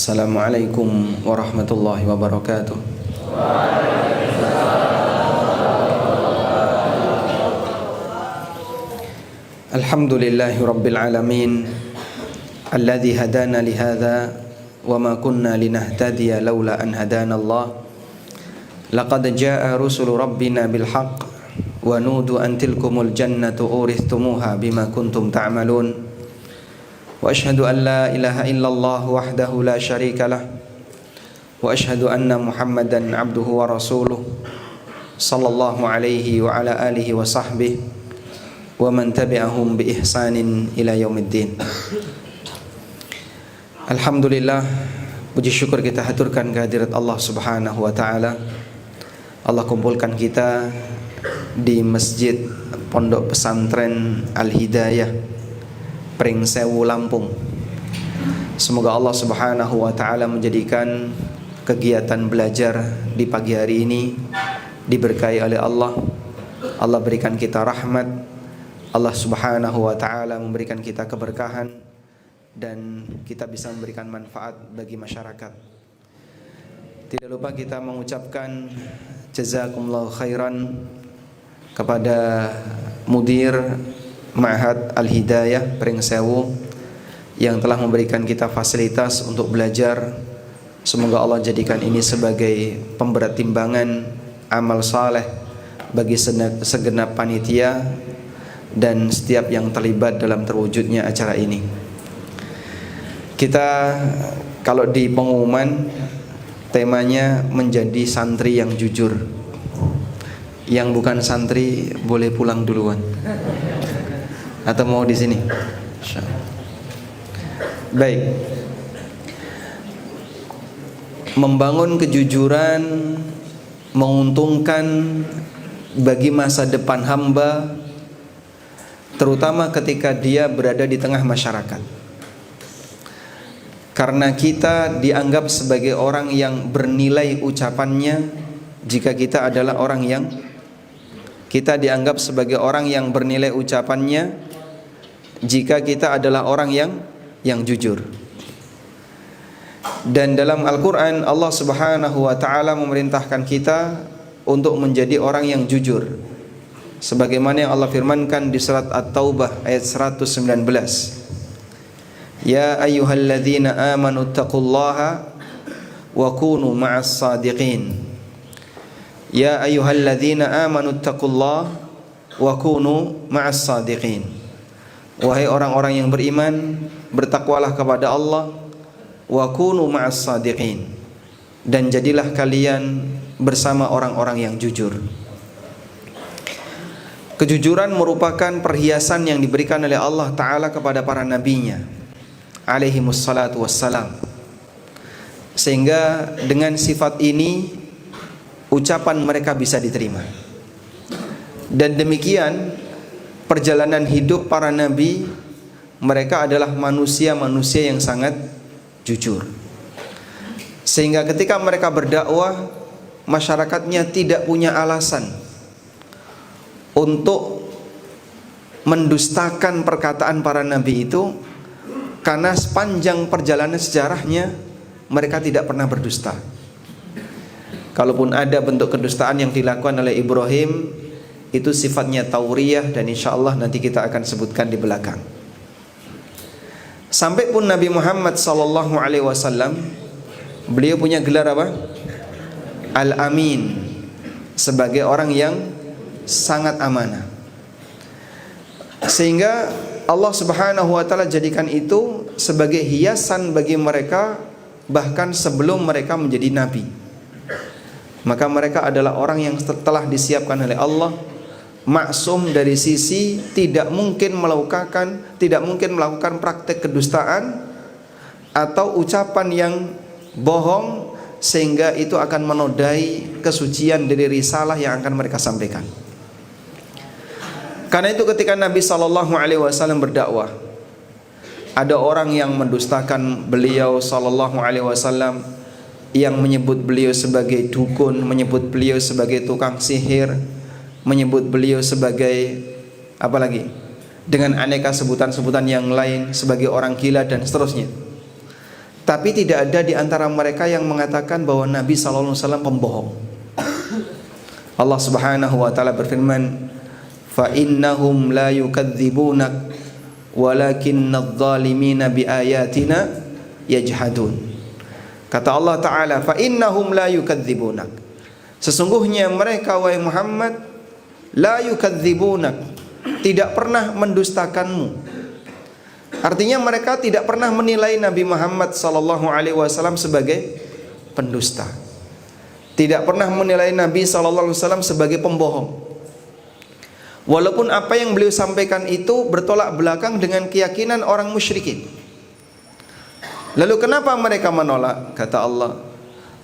Assalamualaikum warahmatullahi wabarakatuh. Alhamdulillahi rabbil alamin alladzi hadana lihadza wa ma kunna linahtadiya laula an hadana Allah. Laqad jaa rusulu rabbina bil haqq wa nudu an tilkumul jannatu uristumuha bima kuntum ta'malun. Wa ashhadu an la ilaha illallah wahdahu la syarika lah wa ashhadu anna Muhammadan abduhu wa rasuluh sallallahu alaihi wa ala alihi wa sahbihi wa man tabi'ahum bi ihsanin ila yaumiddin. Alhamdulillah, puji syukur kita haturkan kehadirat Allah Subhanahu wa taala. Allah kumpulkan kita di Masjid Pondok Pesantren Al-Hidayah Pringsewu, Lampung. Semoga Allah Subhanahu wa taala menjadikan kegiatan belajar di pagi hari ini diberkahi oleh Allah. Allah berikan kita rahmat. Allah Subhanahu wa taala memberikan kita keberkahan dan kita bisa memberikan manfaat bagi masyarakat. Tidak lupa kita mengucapkan jazakumullahu khairan kepada Mudir Ma'had Al-Hidayah Pringsewu yang telah memberikan kita fasilitas untuk belajar. Semoga Allah jadikan ini sebagai pemberat timbangan amal saleh bagi segenap panitia dan setiap yang terlibat dalam terwujudnya acara ini. Kita kalau di pengumuman temanya menjadi santri yang jujur. Yang bukan santri boleh pulang duluan. Atau mau di sini? Baik. Membangun kejujuran menguntungkan bagi masa depan hamba, terutama ketika dia berada di tengah masyarakat. Karena kita dianggap sebagai orang yang bernilai ucapannya jika kita adalah orang yang dianggap sebagai orang yang bernilai ucapannya jika kita adalah orang yang jujur. Dan dalam Al-Quran Allah Subhanahu wa ta'ala memerintahkan kita untuk menjadi orang yang jujur, sebagaimana yang Allah firmankan di surat At-Taubah ayat 119. Ya ayyuhalladzina amanu taqullaha wa kunu ma'as sadiqin. Ya ayyuhalladzina amanu taqullaha wa kunu ma'as sadiqin. Wahai orang-orang yang beriman, bertakwalah kepada Allah, wa kunu ma'as sadiqin, dan jadilah kalian bersama orang-orang yang jujur. Kejujuran merupakan perhiasan yang diberikan oleh Allah Ta'ala kepada para nabinya alaihimus salatu wassalam. Sehingga dengan sifat ini ucapan mereka bisa diterima. Dan demikian perjalanan hidup para nabi, mereka adalah manusia-manusia yang sangat jujur. Sehingga ketika mereka berdakwah, masyarakatnya tidak punya alasan untuk mendustakan perkataan para nabi itu, karena sepanjang perjalanan sejarahnya mereka tidak pernah berdusta. Kalaupun ada bentuk kedustaan yang dilakukan oleh Ibrahim, itu sifatnya tauriyah, dan insya Allah nanti kita akan sebutkan di belakang. Sampai pun Nabi Muhammad sallallahu alaihi wasallam, beliau punya gelar apa? Al-Amin, sebagai orang yang sangat amanah. Sehingga Allah Subhanahu wa taala jadikan itu sebagai hiasan bagi mereka bahkan sebelum mereka menjadi nabi. Maka mereka adalah orang yang telah disiapkan oleh Allah, maksum dari sisi tidak mungkin melakukan praktek kedustaan atau ucapan yang bohong, sehingga itu akan menodai kesucian dari risalah yang akan mereka sampaikan. Karena itu ketika Nabi sallallahu alaihi wasallam berdakwah, ada orang yang mendustakan beliau sallallahu alaihi wasallam, yang menyebut beliau sebagai dukun, menyebut beliau sebagai tukang sihir, menyebut beliau sebagai apa lagi, dengan aneka sebutan-sebutan yang lain, sebagai orang gila dan seterusnya. Tapi tidak ada di antara mereka yang mengatakan bahwa Nabi sallallahu alaihi wasallam pembohong. Allah Subhanahu wa taala berfirman, "Fa innahum la yukadzibunak walakinnadz zalimina biayatina yajhadun." Kata Allah taala, "Fa innahum la yukadzibunak." Sesungguhnya mereka wahai Muhammad la yukadzibunak, tidak pernah mendustakanmu. Artinya mereka tidak pernah menilai Nabi Muhammad sallallahu alaihi wasallam sebagai pendusta. Tidak pernah menilai Nabi sallallahu alaihi wasallam sebagai pembohong. Walaupun apa yang beliau sampaikan itu bertolak belakang dengan keyakinan orang musyrikin. Lalu kenapa mereka menolak? Kata Allah,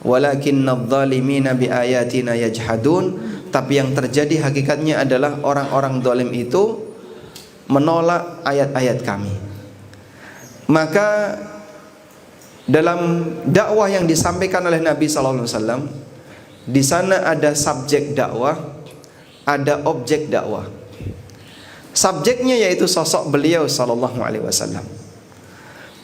"Walakinnadz zalimina biayatina yajhadun." Tapi yang terjadi hakikatnya adalah orang-orang zalim itu menolak ayat-ayat kami. Maka dalam dakwah yang disampaikan oleh Nabi sallallahu alaihi wasallam, di sana ada subjek dakwah, ada objek dakwah. Subjeknya yaitu sosok beliau sallallahu alaihi wasallam.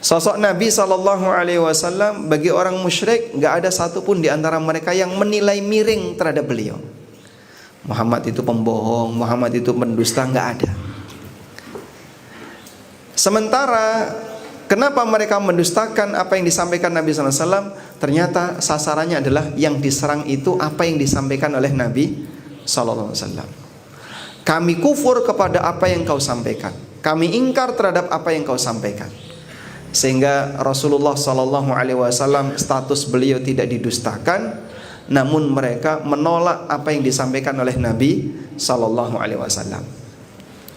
Sosok Nabi sallallahu alaihi wasallam bagi orang musyrik enggak ada satupun di antara mereka yang menilai miring terhadap beliau. Muhammad itu pembohong, Muhammad itu pendusta, enggak ada. Sementara kenapa mereka mendustakan apa yang disampaikan Nabi sallallahu alaihi wasallam? Ternyata sasarannya adalah yang diserang itu apa yang disampaikan oleh Nabi sallallahu alaihi wasallam. Kami kufur kepada apa yang kau sampaikan. Kami ingkar terhadap apa yang kau sampaikan. Sehingga Rasulullah sallallahu alaihi wasallam status beliau tidak didustakan, namun mereka menolak apa yang disampaikan oleh Nabi sallallahu alaihi wasallam.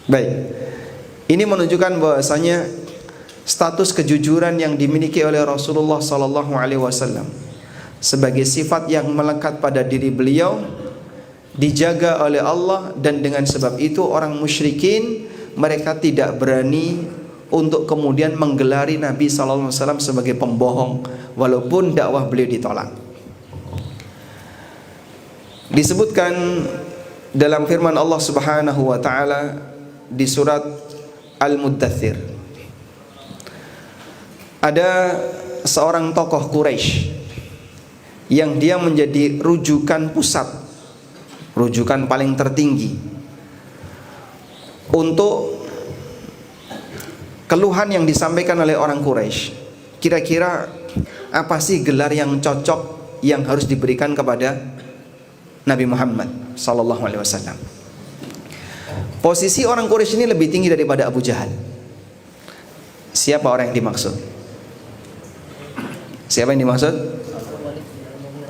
Baik. Ini menunjukkan bahwasanya status kejujuran yang dimiliki oleh Rasulullah sallallahu alaihi wasallam sebagai sifat yang melekat pada diri beliau dijaga oleh Allah, dan dengan sebab itu orang musyrikin mereka tidak berani untuk kemudian menggelari Nabi sallallahu alaihi wasallam sebagai pembohong walaupun dakwah beliau ditolak. Disebutkan dalam firman Allah Subhanahu wa taala di surat Al-Muddathir, ada seorang tokoh Quraisy yang dia menjadi rujukan pusat, rujukan paling tertinggi untuk keluhan yang disampaikan oleh orang Quraisy. Kira-kira apa sih gelar yang cocok yang harus diberikan kepada Nabi Muhammad sallallahu alaihi wasallam? Posisi orang Quraisy ini lebih tinggi daripada Abu Jahal. Siapa orang yang dimaksud? Siapa yang dimaksud?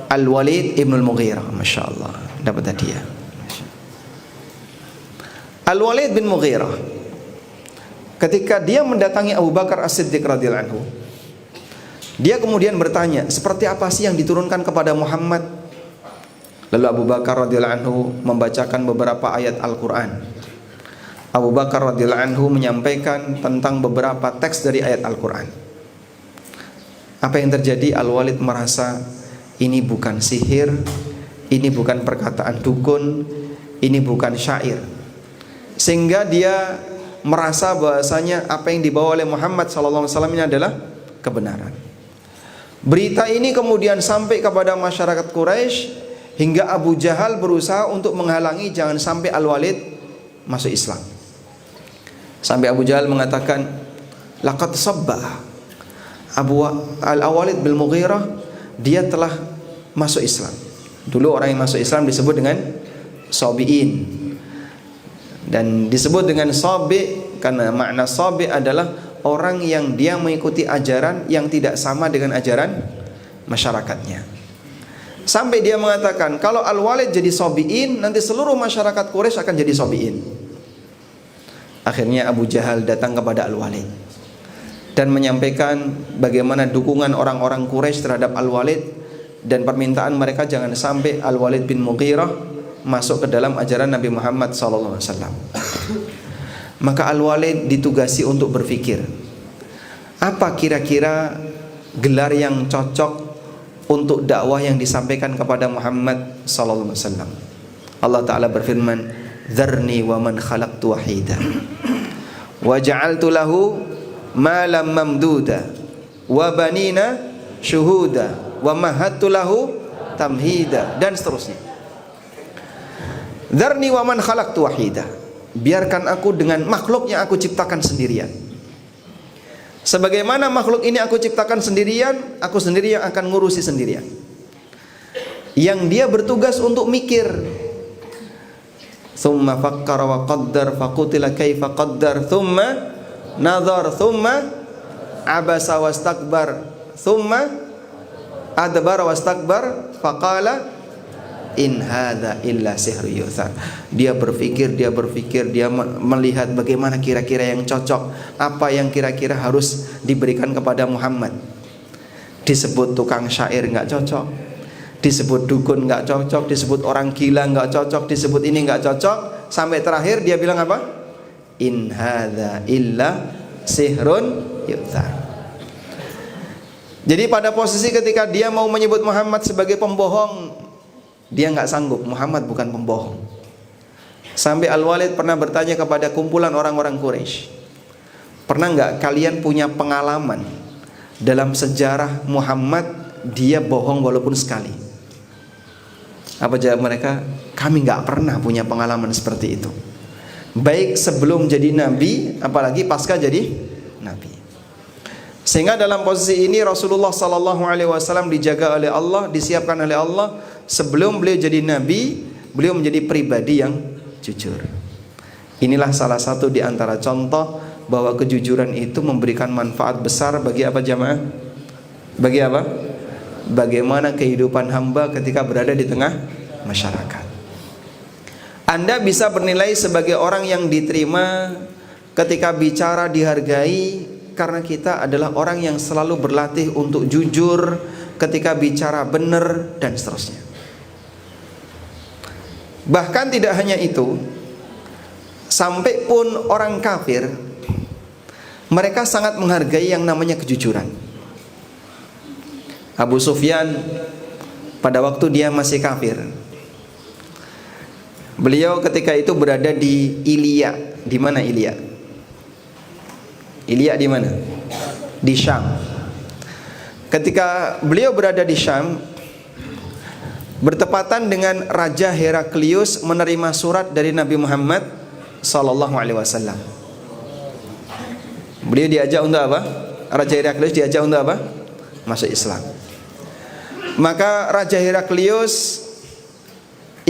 Al-Walid ibn al-Mughirah. Masya Allah, dapat hadiah. Al-Walid bin Mughirah, ketika dia mendatangi Abu Bakar As-Siddiq radhiyallahu anhu, dia kemudian bertanya, seperti apa sih yang diturunkan kepada Muhammad? Lalu Abu Bakar radhiyallahu anhu membacakan beberapa ayat Al-Quran. Abu Bakar radhiyallahu anhu menyampaikan tentang beberapa teks dari ayat Al-Quran. Apa yang terjadi? Al-Walid merasa ini bukan sihir, ini bukan perkataan dukun, ini bukan syair. Sehingga dia merasa bahwasanya apa yang dibawa oleh Muhammad SAW ini adalah kebenaran. Berita ini kemudian sampai kepada masyarakat Quraisy hingga Abu Jahal berusaha untuk menghalangi jangan sampai Al-Walid masuk Islam. Sampai Abu Jahal mengatakan, laqad sabbah Al-Walid bin Mughirah, dia telah masuk Islam. Dulu orang yang masuk Islam disebut dengan Sabi'in, dan disebut dengan Sabi' karena makna Sabi' adalah orang yang dia mengikuti ajaran yang tidak sama dengan ajaran masyarakatnya. Sampai dia mengatakan, kalau Al-Walid jadi Sabi'in, nanti seluruh masyarakat Quraisy akan jadi Sabi'in. Akhirnya Abu Jahal datang kepada Al-Walid dan menyampaikan bagaimana dukungan orang-orang Quraisy terhadap Al-Walid dan permintaan mereka jangan sampai Al-Walid bin Mughirah masuk ke dalam ajaran Nabi Muhammad SAW. Maka Al-Walid ditugasi untuk berpikir, apa kira-kira gelar yang cocok untuk dakwah yang disampaikan kepada Muhammad SAW. Allah Ta'ala berfirman, "Dzarni wa man khalaqtu wahida wa ja'altu lahu malam mamduda wa banina syuhuda wa mahattu lahu tamhida, dan seterusnya. Dzarni wa man khalaqtu wahida, biarkan aku dengan makhluk yang aku ciptakan sendirian. Sebagaimana makhluk ini aku ciptakan sendirian, aku sendiri yang akan ngurusi sendirian. Yang dia bertugas untuk mikir. Thumma fakkara wa qaddar faqutila kaifa qaddar thumma nadhar thumma abasa wastakbar thumma adbara wastakbar faqala in hadza illa sihrun yu'thar. Dia berpikir, dia melihat bagaimana kira-kira yang cocok, apa yang kira-kira harus diberikan kepada Muhammad. Disebut tukang syair nggak cocok, disebut dukun nggak cocok, disebut orang gila nggak cocok, disebut ini nggak cocok, sampai terakhir dia bilang apa? In hadza illa sihrun yu'thar. Jadi pada posisi ketika dia mau menyebut Muhammad sebagai pembohong, dia nggak sanggup. Muhammad bukan pembohong. Sampai Al-Walid pernah bertanya kepada kumpulan orang-orang Quraisy, pernah nggak kalian punya pengalaman dalam sejarah Muhammad dia bohong walaupun sekali? Apa jawab mereka? Kami nggak pernah punya pengalaman seperti itu, baik sebelum jadi nabi apalagi pasca jadi nabi. Sehingga dalam posisi ini Rasulullah sallallahu alaihi wasallam dijaga oleh Allah, disiapkan oleh Allah. Sebelum beliau jadi nabi, beliau menjadi pribadi yang jujur. Inilah salah satu di antara contoh bahwa kejujuran itu memberikan manfaat besar bagi apa jamaah? Bagi apa? Bagaimana kehidupan hamba ketika berada di tengah masyarakat. Anda bisa bernilai sebagai orang yang diterima ketika bicara dihargai, karena kita adalah orang yang selalu berlatih untuk jujur ketika bicara benar dan seterusnya. Bahkan tidak hanya itu, sampai pun orang kafir mereka sangat menghargai yang namanya kejujuran. Abu Sufyan pada waktu dia masih kafir, beliau ketika itu berada di Ilya. Di mana Ilya? Ilya di mana? Di Syam. Ketika beliau berada di Syam, bertepatan dengan Raja Heraklius menerima surat dari Nabi Muhammad sallallahu alaihi wasallam. Beliau diajak untuk apa? Raja Heraklius diajak untuk apa? Masuk Islam. Maka Raja Heraklius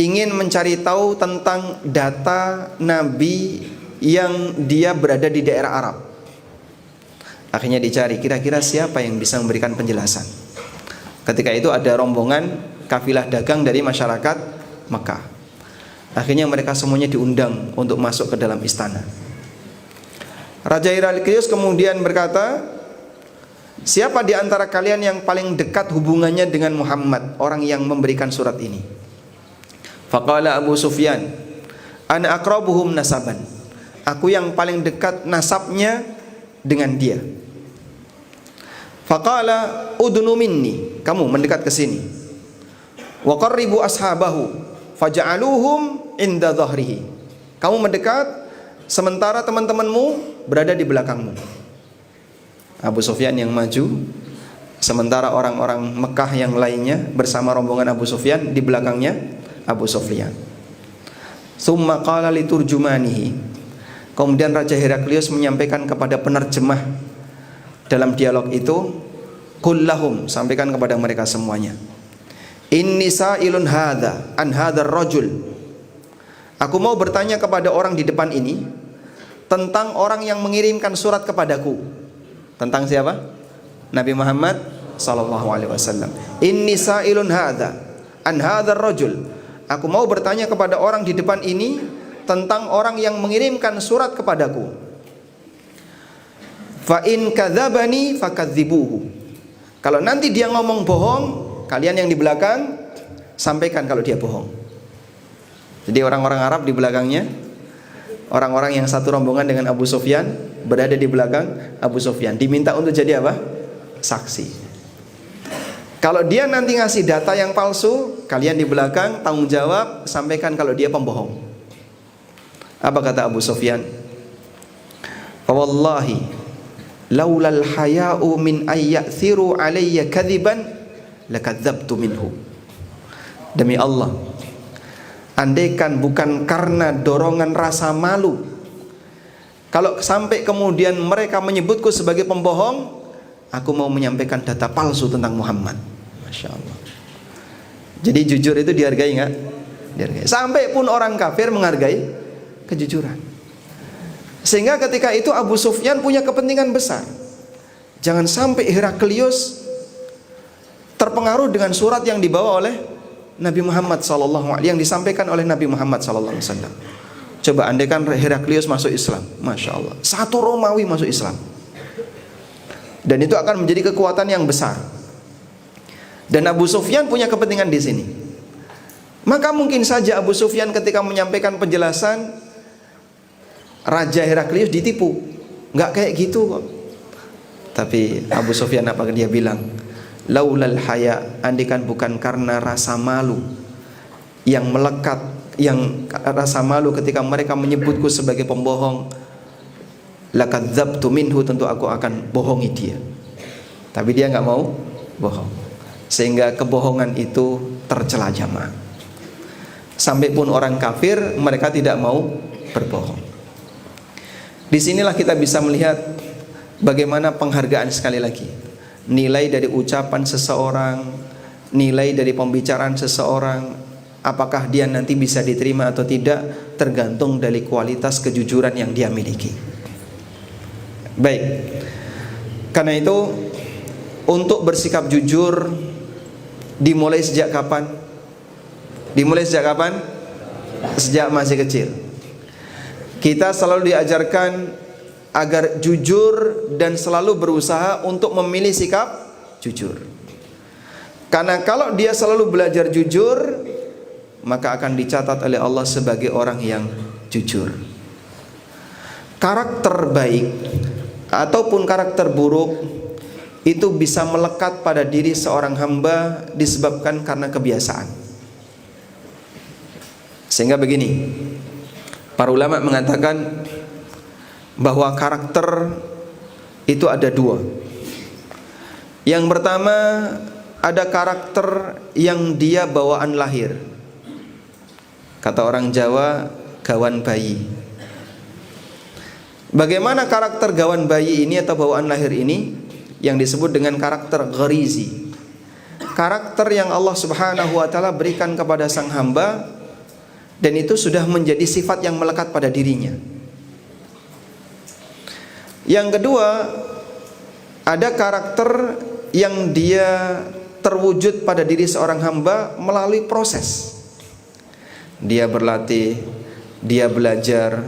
ingin mencari tahu tentang data nabi yang dia berada di daerah Arab. Akhirnya dicari kira-kira siapa yang bisa memberikan penjelasan. Ketika itu ada rombongan kafilah dagang dari masyarakat Mekah. Akhirnya mereka semuanya diundang untuk masuk ke dalam istana. Raja Heraklius kemudian berkata, siapa di antara kalian yang paling dekat hubungannya dengan Muhammad, orang yang memberikan surat ini? Faqala Abu Sufyan, ana aqrabuhum nasaban. Aku yang paling dekat nasabnya dengan dia. Faqala udnu minni, kamu mendekat ke sini. Wa qarribu ashabahu faj'aluhum inda dhahrihi. Kamu mendekat sementara teman-temanmu berada di belakangmu. Abu Sufyan yang maju, sementara orang-orang Mekah yang lainnya bersama rombongan Abu Sufyan di belakangnya Abu Sufyan. Tsumma qala liturjumanihi. Kemudian Raja Heraklius menyampaikan kepada penerjemah dalam dialog itu, qul lahum, sampaikan kepada mereka semuanya, inni sa'ilun hadza an hadzal rajul. Aku mau bertanya kepada orang di depan ini tentang orang yang mengirimkan surat kepadaku. Tentang siapa? Nabi Muhammad sallallahu alaihi wasallam. Inni sa'ilun hadza an hadzal rajul. Aku mau bertanya kepada orang di depan ini tentang orang yang mengirimkan surat kepadaku. Fa in kadzabani fakadzibuhu. Kalau nanti dia ngomong bohong, kalian yang di belakang sampaikan kalau dia bohong. Jadi orang-orang Arab di belakangnya, orang-orang yang satu rombongan dengan Abu Sufyan berada di belakang Abu Sufyan, diminta untuk jadi apa? Saksi. Kalau dia nanti ngasih data yang palsu, kalian di belakang tanggung jawab, sampaikan kalau dia pembohong. Apa kata Abu Sufyan? Wallahi laulal haya'u min ayyathiru alayya kadhiban lakadzabtu minhu. Demi Allah, andaikan bukan karena dorongan rasa malu, kalau sampai kemudian mereka menyebutku sebagai pembohong, aku mau menyampaikan data palsu tentang Muhammad. Masya Allah. Jadi jujur itu dihargai nggak? Dihargai. Sampai pun orang kafir menghargai kejujuran. Sehingga ketika itu Abu Sufyan punya kepentingan besar. Jangan sampai Heraklius terpengaruh dengan surat yang dibawa oleh Nabi Muhammad SAW, yang disampaikan oleh Nabi Muhammad SAW. Coba andaikan Heraklius masuk Islam, Masya Allah, satu Romawi masuk Islam, dan itu akan menjadi kekuatan yang besar. Dan Abu Sufyan punya kepentingan di sini. Maka mungkin saja Abu Sufyan ketika menyampaikan penjelasan, Raja Heraklius ditipu. Nggak kayak gitu kok. Tapi Abu Sufyan apa dia bilang? Laulal haya, andikan bukan karena rasa malu yang melekat, yang rasa malu ketika mereka menyebutku sebagai pembohong, lakadzabtu minhu, tentu aku akan bohongi dia. Tapi dia nggak mau bohong, sehingga kebohongan itu tercela jamaah. Sampai pun orang kafir mereka tidak mau berbohong. Disinilah kita bisa melihat bagaimana penghargaan, sekali lagi, nilai dari ucapan seseorang, nilai dari pembicaraan seseorang, apakah dia nanti bisa diterima atau tidak, tergantung dari kualitas kejujuran yang dia miliki. Baik, karena itu untuk bersikap jujur dimulai sejak kapan? Dimulai sejak kapan? Sejak masih kecil. Kita selalu diajarkan agar jujur dan selalu berusaha untuk memilih sikap jujur. Karena kalau dia selalu belajar jujur, maka akan dicatat oleh Allah sebagai orang yang jujur. Karakter baik ataupun karakter buruk itu bisa melekat pada diri seorang hamba disebabkan karena kebiasaan. Sehingga begini, para ulama mengatakan bahwa karakter itu ada dua. Yang pertama, ada karakter yang dia bawaan lahir. Kata orang Jawa, gawan bayi. Bagaimana karakter gawan bayi ini atau bawaan lahir ini? Yang disebut dengan karakter gharizi. Karakter yang Allah Subhanahu wa taala berikan kepada sang hamba, dan itu sudah menjadi sifat yang melekat pada dirinya. Yang kedua, ada karakter yang dia terwujud pada diri seorang hamba melalui proses. Dia berlatih, dia belajar,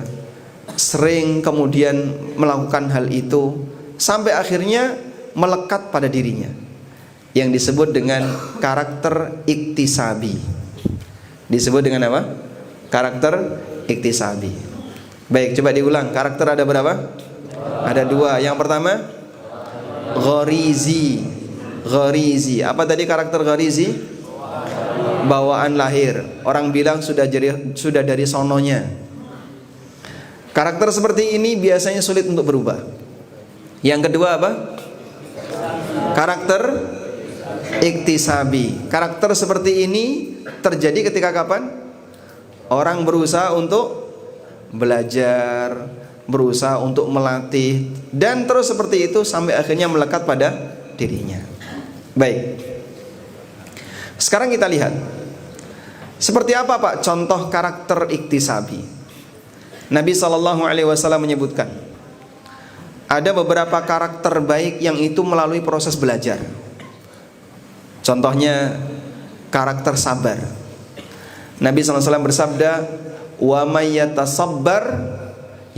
sering kemudian melakukan hal itu, sampai akhirnya melekat pada dirinya, yang disebut dengan karakter iktisabi. Disebut dengan apa? Karakter iktisabi. Baik, coba diulang. Karakter ada berapa? Ada dua. Yang pertama, gharizi. Gharizi. Apa tadi karakter gharizi? Bawaan lahir. Orang bilang sudah dari sononya. Karakter seperti ini biasanya sulit untuk berubah. Yang kedua apa? Karakter iktisabi. Karakter seperti ini terjadi ketika kapan? Orang berusaha untuk belajar, berusaha untuk melatih, dan terus seperti itu sampai akhirnya melekat pada dirinya. Baik, sekarang kita lihat seperti apa Pak contoh karakter iktisabi. Nabi SAW menyebutkan ada beberapa karakter baik yang itu melalui proses belajar. Contohnya karakter sabar. Nabi SAW bersabda, wa may yatasabbar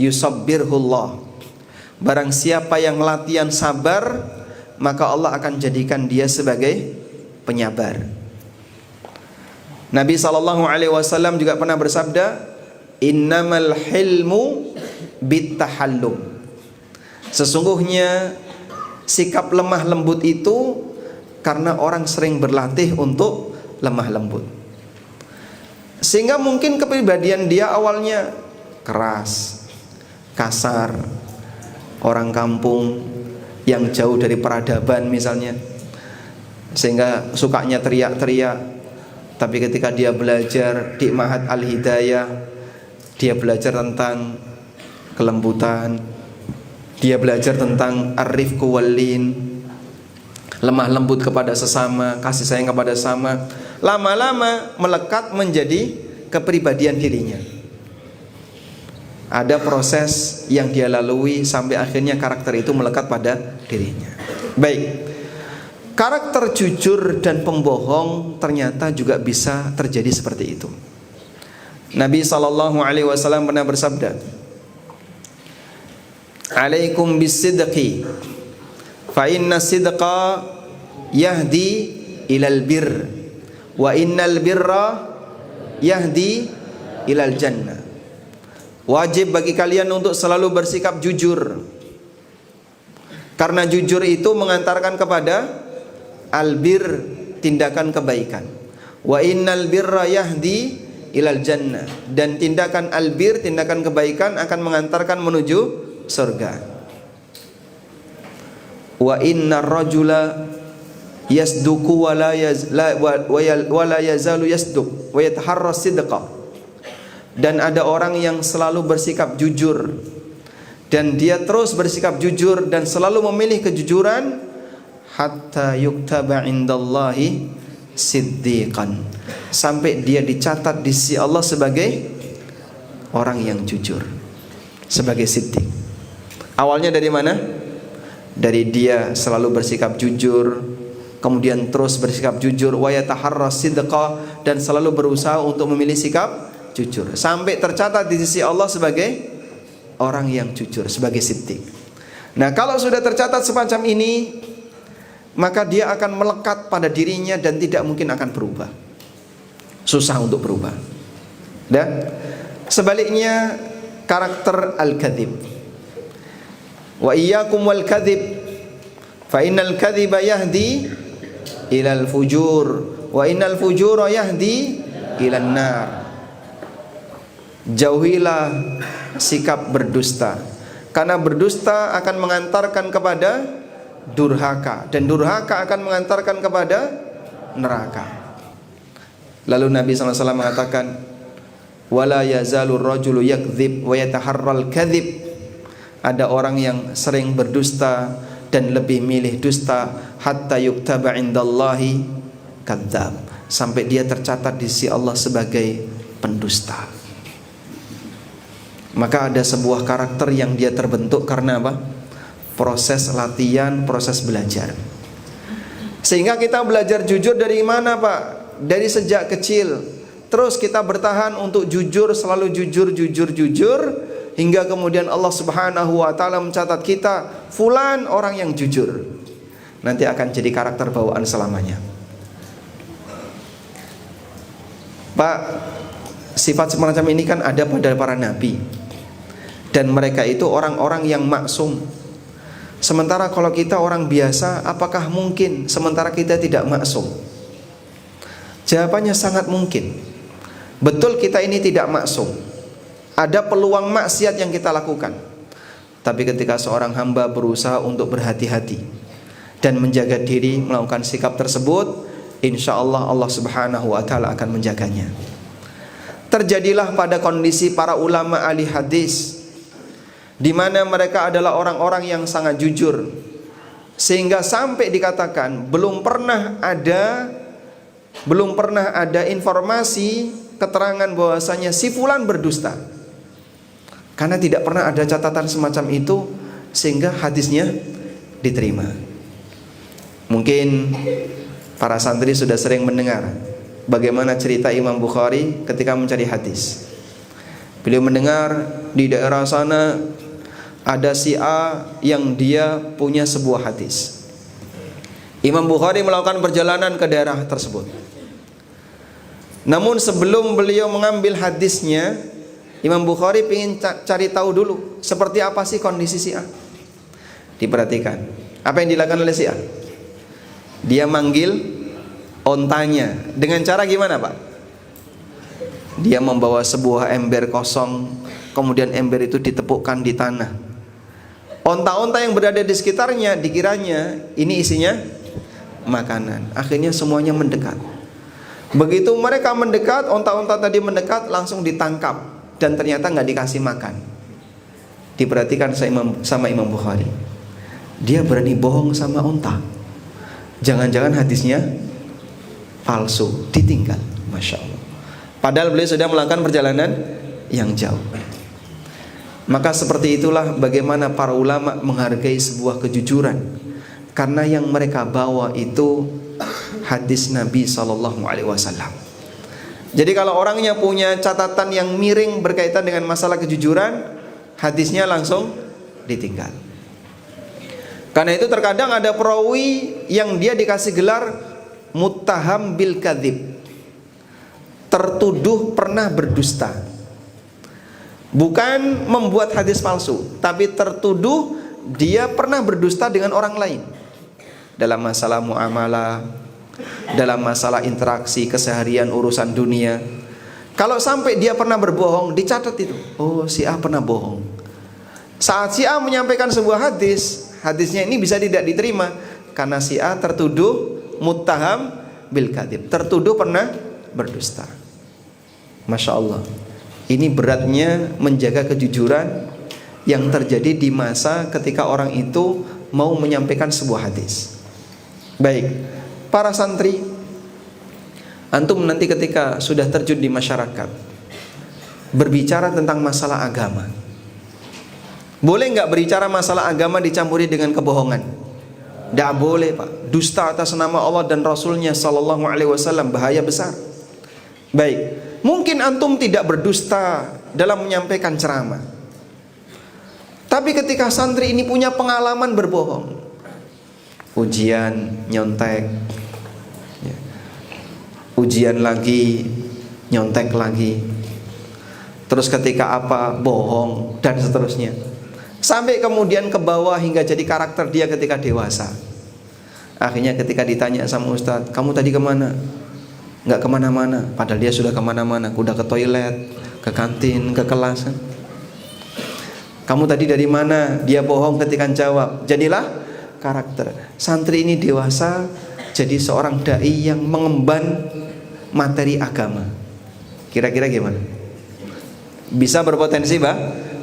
yusabbirhullah. Barang siapa yang latihan sabar, maka Allah akan jadikan dia sebagai penyabar. Nabi SAW juga pernah bersabda, innamal hilmu bittahallum. Sesungguhnya sikap lemah lembut itu karena orang sering berlatih untuk lemah lembut. Sehingga mungkin kepribadian dia awalnya keras, kasar, orang kampung, yang jauh dari peradaban misalnya, sehingga sukanya teriak-teriak. Tapi ketika dia belajar di Ma'had Al-Hidayah, dia belajar tentang kelembutan, dia belajar tentang ar-rifqu wal-lin, lemah lembut kepada sesama, kasih sayang kepada sesama. Lama-lama melekat menjadi kepribadian dirinya. Ada proses yang dia lalui sampai akhirnya karakter itu melekat pada dirinya. Baik, karakter jujur dan pembohong ternyata juga bisa terjadi seperti itu. Nabi SAW pernah bersabda, "Alaikum bisidqi, fa inna sidqa yahdi ilal bir, wa innal birra yahdi ilal jannah." Wajib bagi kalian untuk selalu bersikap jujur, karena jujur itu mengantarkan kepada albir, tindakan kebaikan. Wa innal birra yahdi ilal jannah, dan tindakan albir, tindakan kebaikan akan mengantarkan menuju surga. Wa innar rajula yasduqu wa la yazalu yasduq wa yataharra sidqa. Dan ada orang yang selalu bersikap jujur, dan dia terus bersikap jujur dan selalu memilih kejujuran, hatta yuktaba indallahi siddiqan, sampai dia dicatat di sisi Allah sebagai orang yang jujur, sebagai siddiq. Awalnya dari mana? Dari dia selalu bersikap jujur, kemudian terus bersikap jujur, wa yataharra sidqa, dan selalu berusaha untuk memilih sikap jujur, sampai tercatat di sisi Allah sebagai orang yang jujur, sebagai siddiq. Nah, kalau sudah tercatat semacam ini, maka dia akan melekat pada dirinya dan tidak mungkin akan berubah. Susah untuk berubah. Dan sebaliknya karakter al-kadhib. Wa iyyakum wal kadhib, fa innal kadhiba yahdi ilal fujur, wa innal fujura yahdi ilan nar. Jauhilah sikap berdusta, karena berdusta akan mengantarkan kepada durhaka, dan durhaka akan mengantarkan kepada neraka. Lalu Nabi SAW mengatakan, wala yazalur rajulu yakdzib wa yataharral kadzib. Ada orang yang sering berdusta dan lebih milih dusta, hatta yuktaba indallahi kadzab, sampai dia tercatat di sisi Allah sebagai pendusta. Maka ada sebuah karakter yang dia terbentuk karena apa? Proses latihan, proses belajar. Sehingga kita belajar jujur dari mana, Pak? Dari sejak kecil. Terus kita bertahan untuk jujur, selalu jujur, hingga kemudian Allah Subhanahu wa taala mencatat kita, fulan orang yang jujur. Nanti akan jadi karakter bawaan selamanya. Pak, sifat semacam ini kan ada pada para nabi, dan mereka itu orang-orang yang maksum. Sementara kalau kita orang biasa, apakah mungkin sementara kita tidak maksum? Jawabannya sangat mungkin. Betul, kita ini tidak maksum. Ada peluang maksiat yang kita lakukan. Tapi ketika seorang hamba berusaha untuk berhati-hati dan menjaga diri melakukan sikap tersebut, insya Allah Allah Subhanahu wa taala akan menjaganya. Terjadilah pada kondisi para ulama ahli hadis, di mana mereka adalah orang-orang yang sangat jujur, sehingga sampai dikatakan belum pernah ada informasi keterangan bahwasanya si fulan berdusta, karena tidak pernah ada catatan semacam itu, sehingga hadisnya diterima. Mungkin para santri sudah sering mendengar bagaimana cerita Imam Bukhari ketika mencari hadis. Beliau mendengar di daerah sana ada si A yang dia punya sebuah hadis. Imam Bukhari melakukan perjalanan ke daerah tersebut. Namun sebelum beliau mengambil hadisnya, Imam Bukhari ingin cari tahu dulu seperti apa sih kondisi si A. Diperhatikan apa yang dilakukan oleh si A. Dia manggil ontanya dengan cara gimana, Pak? Dia membawa sebuah ember kosong, kemudian ember itu ditepukkan di tanah. Onta-onta yang berada di sekitarnya dikiranya ini isinya makanan. Akhirnya semuanya mendekat. Begitu mereka mendekat, onta-onta tadi mendekat, langsung ditangkap dan ternyata nggak dikasih makan. Diperhatikan sama Imam Bukhari. Dia berani bohong sama onta. Jangan-jangan hadisnya palsu, ditinggal. Masya Allah. Padahal beliau sudah melakukan perjalanan yang jauh. Maka seperti itulah bagaimana para ulama menghargai sebuah kejujuran, karena yang mereka bawa itu hadis Nabi SAW. Jadi kalau orangnya punya catatan yang miring berkaitan dengan masalah kejujuran, hadisnya langsung ditinggal. Karena itu terkadang ada perawi yang dia dikasih gelar muttaham bil kadzib, tertuduh pernah berdusta. Bukan membuat hadis palsu, tapi tertuduh dia pernah berdusta dengan orang lain dalam masalah muamalah, dalam masalah interaksi keseharian urusan dunia. Kalau sampai dia pernah berbohong, dicatat itu. Oh, si A pernah bohong. Saat si A menyampaikan sebuah hadis, hadisnya ini bisa tidak diterima karena si A tertuduh muttaham bil kadzib, tertuduh pernah berdusta. Masya Allah. Ini beratnya menjaga kejujuran yang terjadi di masa ketika orang itu mau menyampaikan sebuah hadis. Baik, para santri, antum nanti ketika sudah terjun di masyarakat, berbicara tentang masalah agama, boleh nggak berbicara masalah agama dicampuri dengan kebohongan? Tidak boleh, Pak. Dusta atas nama Allah dan Rasulnya Sallallahu Alaihi Wasallam, bahaya besar. Baik, mungkin antum tidak berdusta dalam menyampaikan ceramah, tapi ketika santri ini punya pengalaman berbohong, ujian nyontek, ujian lagi nyontek lagi, terus ketika apa bohong dan seterusnya, sampai kemudian ke bawah hingga jadi karakter dia ketika dewasa. Akhirnya ketika ditanya sama ustadz, kamu tadi kemana? Nggak kemana-mana, padahal dia sudah kemana-mana, udah ke toilet, ke kantin, ke kelas. Kamu tadi dari mana? Dia bohong ketika jawab. Jadilah karakter. Santri ini dewasa jadi seorang dai yang mengemban materi agama. Kira-kira gimana? Bisa berpotensi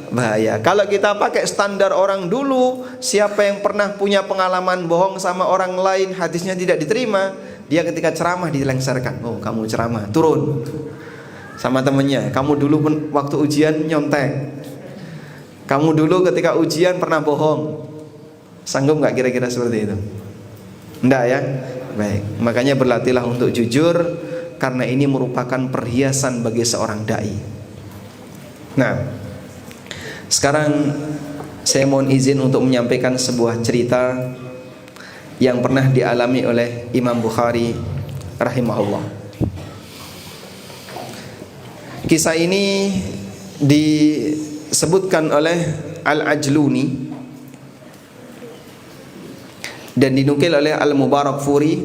bahaya. Kalau kita pakai standar orang dulu, siapa yang pernah punya pengalaman bohong sama orang lain, hadisnya tidak diterima, dia ketika ceramah dilengserkan. Oh, kamu ceramah, turun sama temennya. Kamu dulu waktu ujian nyontek. Kamu dulu ketika ujian pernah bohong. Sanggup nggak kira-kira seperti itu? Enggak ya? Baik. Makanya berlatihlah untuk jujur, karena ini merupakan perhiasan bagi seorang dai. Nah, sekarang saya mohon izin untuk menyampaikan sebuah cerita yang pernah dialami oleh Imam Bukhari rahimahullah. Kisah ini disebutkan oleh Al-Ajluni dan dinukil oleh Al-Mubarakfuri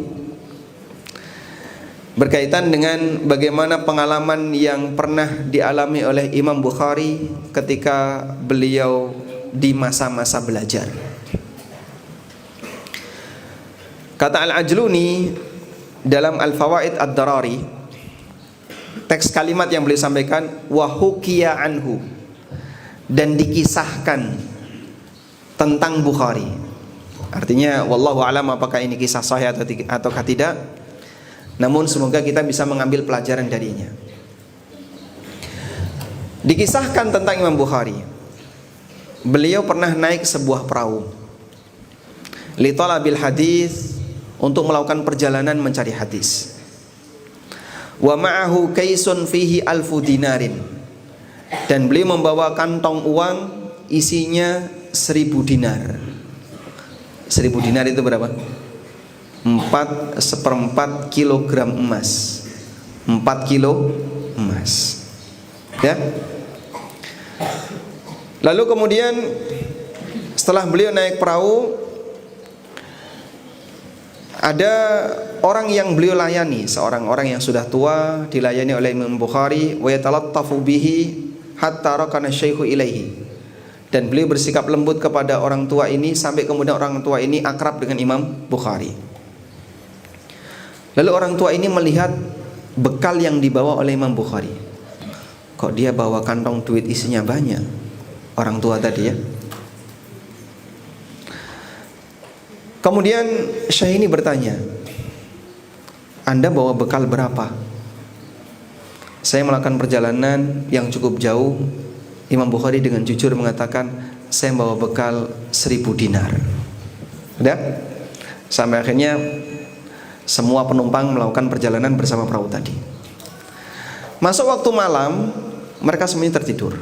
berkaitan dengan bagaimana pengalaman yang pernah dialami oleh Imam Bukhari ketika beliau di masa-masa belajar. Kata Al-Ajluni dalam Al-Fawaid Ad-Darari, teks kalimat yang beliau sampaikan, wa hukiya anhu, dan dikisahkan tentang Bukhari. Artinya wallahu alam apakah ini kisah sahih ataukah tidak, namun semoga kita bisa mengambil pelajaran darinya. Dikisahkan tentang Imam Bukhari, beliau pernah naik sebuah perahu li talabil hadis, untuk melakukan perjalanan mencari hadis. Wa ma'ahu kaisun fihi alfu dinarin, dan beliau membawa kantong uang isinya 1000 dinar. 1000 dinar itu berapa? 4/4 kilogram emas. 4 kilo emas. Ya. Lalu kemudian setelah beliau naik perahu, ada orang yang beliau layani, seorang orang yang sudah tua, dilayani oleh Imam Bukhari, wa yatalattafu bihi hatta rakana syaikhu ilaihi. Dan beliau bersikap lembut kepada orang tua ini sampai kemudian orang tua ini akrab dengan Imam Bukhari. Lalu orang tua ini melihat bekal yang dibawa oleh Imam Bukhari. Kok dia bawa kantong duit isinya banyak? Orang tua tadi ya. Kemudian Syekh ini bertanya, Anda bawa bekal berapa? Saya melakukan perjalanan yang cukup jauh. Imam Bukhari dengan jujur mengatakan, saya bawa bekal 1000 dinar. Udah? Sampai akhirnya semua penumpang melakukan perjalanan bersama perahu tadi. Masuk waktu malam, mereka semuanya tertidur.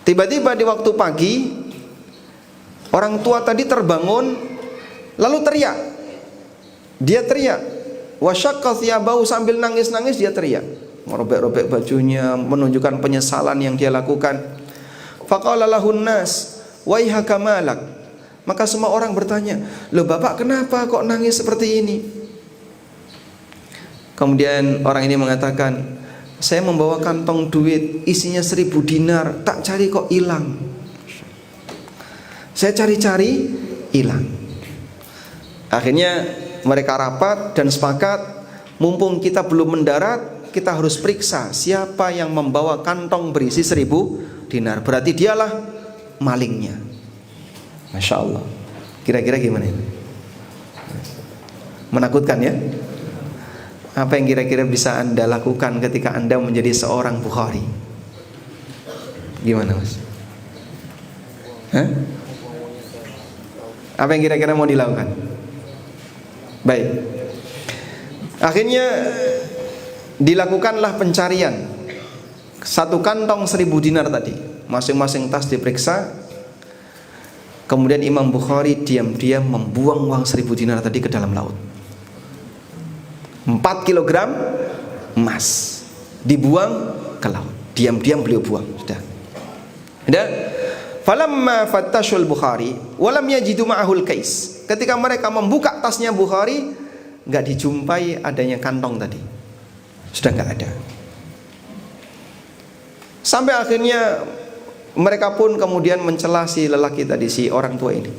Tiba-tiba di waktu pagi, orang tua tadi terbangun, lalu teriak. Dia teriak, wasyaqqa thiyabahu, sambil nangis-nangis dia teriak, merobek-robek bajunya, menunjukkan penyesalan yang dia lakukan. Faqala lahun nas waihaka malak. Maka semua orang bertanya, loh bapak kenapa kok nangis seperti ini? Kemudian orang ini mengatakan, saya membawa kantong duit isinya 1000 dinar, tak cari kok hilang. Saya cari-cari hilang. Akhirnya mereka rapat dan sepakat, mumpung kita belum mendarat, kita harus periksa siapa yang membawa kantong berisi 1000 dinar. Berarti dialah malingnya. Masya Allah. Kira-kira gimana ini? Menakutkan ya? Apa yang kira-kira bisa Anda lakukan ketika Anda menjadi seorang Bukhari? Gimana mas? Hah? Apa yang kira-kira mau dilakukan? Baik. Akhirnya dilakukanlah pencarian. Satu kantong 1000 dinar tadi, masing-masing tas diperiksa. Kemudian Imam Bukhari diam-diam membuang uang 1000 dinar tadi ke dalam laut. 4 kilogram emas dibuang ke laut. Diam-diam beliau buang. Sudah. Sudah. Falamma fattashul Bukhari walam yajidu ma'ahul kais. Ketika mereka membuka tasnya Bukhari, enggak dijumpai adanya kantong tadi. Sudah enggak ada. Sampai akhirnya mereka pun kemudian mencela si lelaki tadi, si orang tua ini.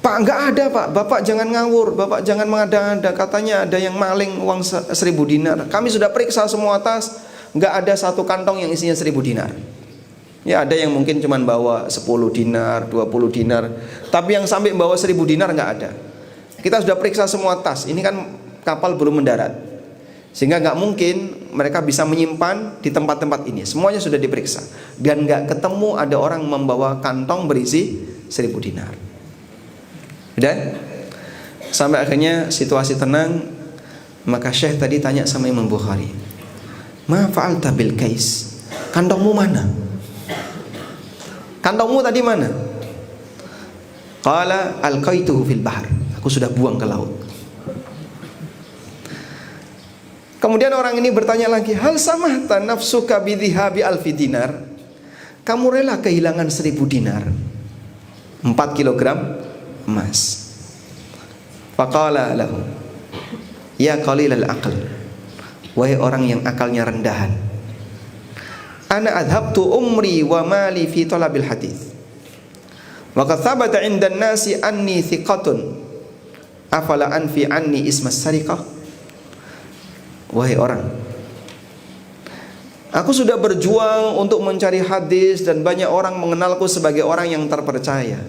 Pak, enggak ada pak, bapak jangan ngawur, bapak jangan mengada-ada, katanya ada yang maling uang 1000 dinar. Kami sudah periksa semua tas, enggak ada satu kantong yang isinya 1000 dinar. Ya ada yang mungkin cuma bawa 10 dinar, 20 dinar, tapi yang sampai bawa 1000 dinar enggak ada. Kita sudah periksa semua tas, ini kan kapal belum mendarat, sehingga enggak mungkin mereka bisa menyimpan di tempat-tempat ini. Semuanya sudah diperiksa dan enggak ketemu ada orang membawa kantong berisi 1000 dinar. Dan sampai akhirnya situasi tenang. Maka Syekh tadi tanya sama Imam Bukhari, ma fa'alta bil kais? Kantongmu mana? Kantongmu tadi mana? Qala alqaituhu fil bahr. Aku sudah buang ke laut. Kemudian orang ini bertanya lagi, hal samahta nafsuka bidhihabi alfi dinar? Kamu rela kehilangan 1000 dinar, 4 kilogram emas. Faqala lahu, ya qalilal aql, wahai orang yang akalnya rendahan, ana adhabtu umri wa mali fi talabil hadis, wa qad thabata 'inda an-nasi anni thiqatun, afala anfi anni ismas sariqah. Wahai orang, aku sudah berjuang untuk mencari hadis dan banyak orang mengenalku sebagai orang yang terpercaya.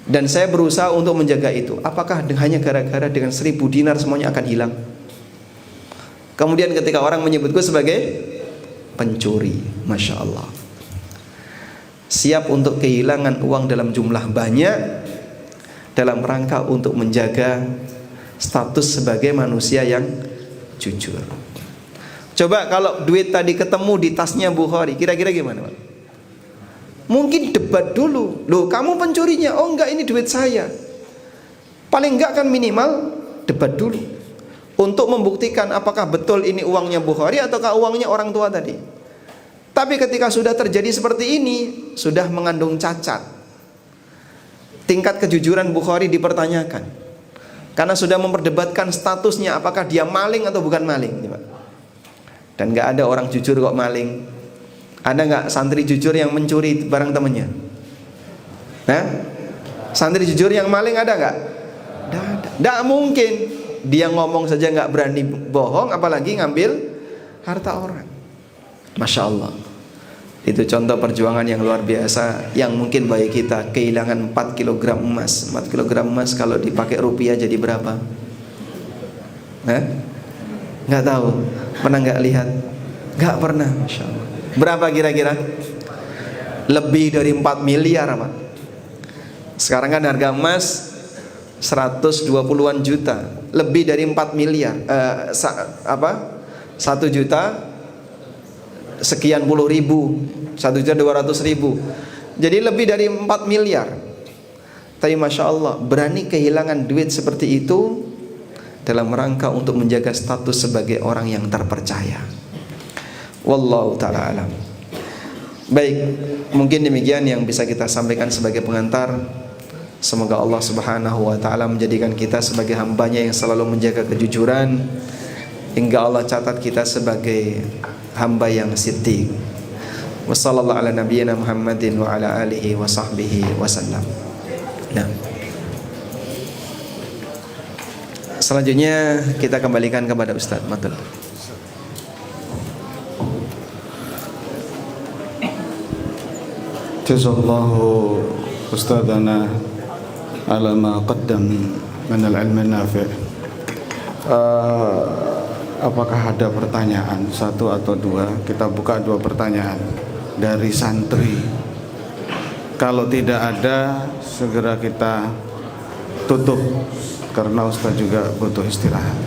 Dan saya berusaha untuk menjaga itu. Apakah hanya gara-gara dengan 1000 dinar semuanya akan hilang? Kemudian ketika orang menyebutku sebagai pencuri, Masya Allah, siap untuk kehilangan uang dalam jumlah banyak dalam rangka untuk menjaga status sebagai manusia yang jujur. Coba kalau duit tadi ketemu di tasnya Bukhari, kira-kira gimana Pak? Mungkin debat dulu, loh kamu pencurinya? Oh enggak, ini duit saya. Paling enggak kan minimal debat dulu untuk membuktikan apakah betul ini uangnya Bukhari ataukah uangnya orang tua tadi. Tapi ketika sudah terjadi seperti ini, sudah mengandung cacat. Tingkat kejujuran Bukhari dipertanyakan, karena sudah memperdebatkan statusnya, apakah dia maling atau bukan maling. Dan enggak ada orang jujur kok maling. Ada nggak santri jujur yang mencuri barang temannya? Nah, santri jujur yang maling ada nggak? Nggak mungkin. Dia ngomong saja nggak berani bohong, apalagi ngambil harta orang. Masya Allah. Itu contoh perjuangan yang luar biasa yang mungkin bagi kita. Kehilangan 4 kg emas. 4 kg emas kalau dipakai rupiah jadi berapa? Hah? Nggak tahu. Pernah nggak lihat? Nggak pernah. Masya Allah. Berapa kira-kira? Lebih dari 4 miliar Pak. Sekarang kan harga emas 120-an juta. Lebih dari 4 miliar 1 juta sekian puluh ribu, 1.200.000. Jadi lebih dari 4 miliar. Tapi Masya Allah, berani kehilangan duit seperti itu dalam rangka untuk menjaga status sebagai orang yang terpercaya. Wallahu ta'ala alam. Baik, mungkin demikian yang bisa kita sampaikan sebagai pengantar. Semoga Allah subhanahu wa ta'ala menjadikan kita sebagai hambanya yang selalu menjaga kejujuran, hingga Allah catat kita sebagai hamba yang siddiq. Wassallallahu ala nabiyyina Muhammadin wa ala alihi wa sahbihi wasallam. Nah, selanjutnya kita kembalikan kepada Ustaz Matul. Jazallahu ustadzana ala ma qaddam min al-ilm nafi'. Apakah ada pertanyaan satu atau dua? Kita buka 2 pertanyaan dari santri. Kalau tidak ada, segera kita tutup karena Ustaz juga butuh istirahat.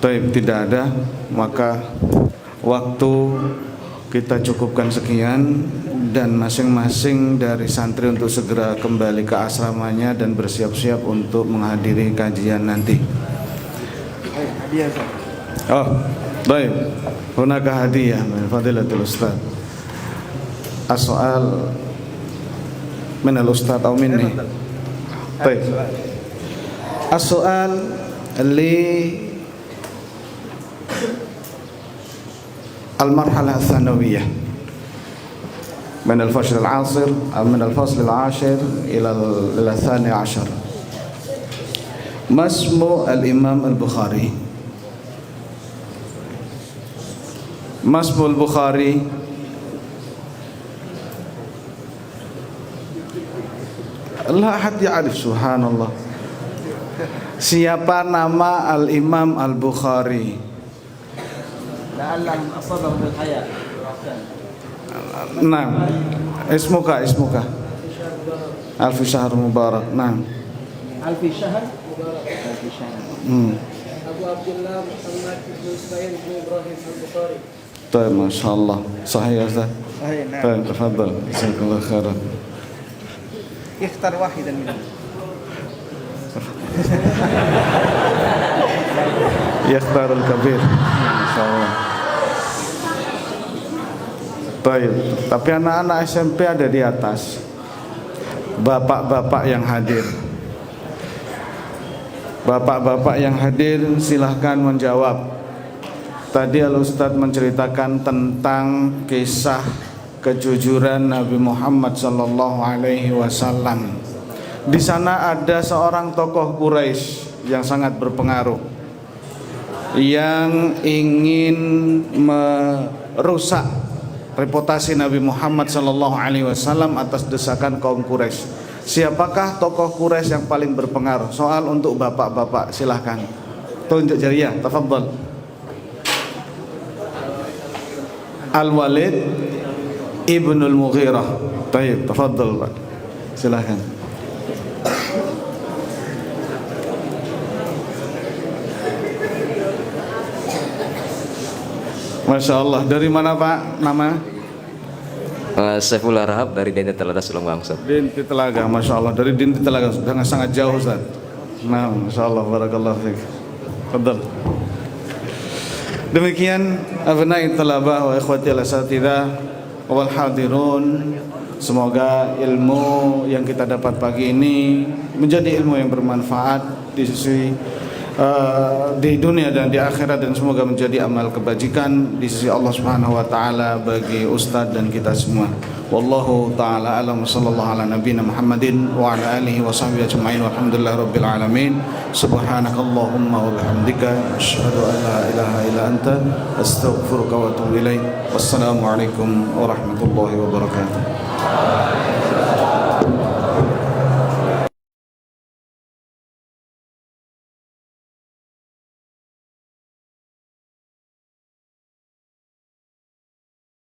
Taib, tidak ada, maka waktu kita cukupkan sekian, dan masing-masing dari santri untuk segera kembali ke asramanya dan bersiap-siap untuk menghadiri kajian nanti. Oh, baik. Hunaka hadiah min fadilatul ustaz. As-soal min al-ustaz atau minni? Baik. As-soal li al-marhala al-thanawiyah min al-fasl al-'ashir aw min al-fasl al-'ashir ila al-thani 'ashar. Masmu al-Imam al-Bukhari. Masmu al-Bukhari la ahad ya'rif, subhanallah. Siapa nama al-Imam al-Bukhari? La'allahu asabahu bil haya. Nah, ismuka Alfi Syahr Mubarak. Nah, Alfi Syahr Mubarak. Alfi Syahr. Abu Abdullah Muhammad bin Ismail bin Ibrahim al-Bukhari. Baik, masyaallah. Sahih ya Ustaz? Sahih. Nah. Baik, tafadhal. Jazakallahu khairan. Ikhtar wahidan minhum. Yakhtarul kabir. Masyaallah. Baik, tapi anak-anak SMP ada di atas. Bapak-bapak yang hadir. Bapak-bapak yang hadir silahkan menjawab. Tadi Al-Ustadz menceritakan tentang kisah kejujuran Nabi Muhammad sallallahu alaihi wasallam. Di sana ada seorang tokoh Quraisy yang sangat berpengaruh, yang ingin merusak reputasi Nabi Muhammad sallallahu alaihi wasallam atas desakan kaum Quraisy. Siapakah tokoh Quraisy yang paling berpengaruh? Soal untuk bapak-bapak, silahkan. Tunjuk jariah, tafadhal. Al-Walid Ibnul Mughirah. Baik, tafadhal Pak. Silahkan. Masya Allah. Dari mana Pak? Nama? Saifullah Rahab dari Dinti Telaga Sulawesi Bangsat. Dinti Telaga, Masya Allah. Dari Dinti Telaga, sangat jauh Ustaz. Nah, Masya Allah, barakallahu fiik. Tafadhal. Demikian abnai talabah wa ikhwati al-asatidzah wal hadirun. Semoga ilmu yang kita dapat pagi ini menjadi ilmu yang bermanfaat di sisi di dunia dan di akhirat, dan semoga menjadi amal kebajikan di sisi Allah Subhanahu wa taala bagi ustadz dan kita semua. Wallahu taala alam, sallallahu ala nabiyina Muhammadin wa ala alihi wa sahbihi ajma'in, walhamdulillahi rabbil alamin. Subhanakallahumma wa bihamdika asyhadu an la ilaha illa anta astaghfiruka wa atubu ilaik. Wassalamu alaikum warahmatullahi wabarakatuh.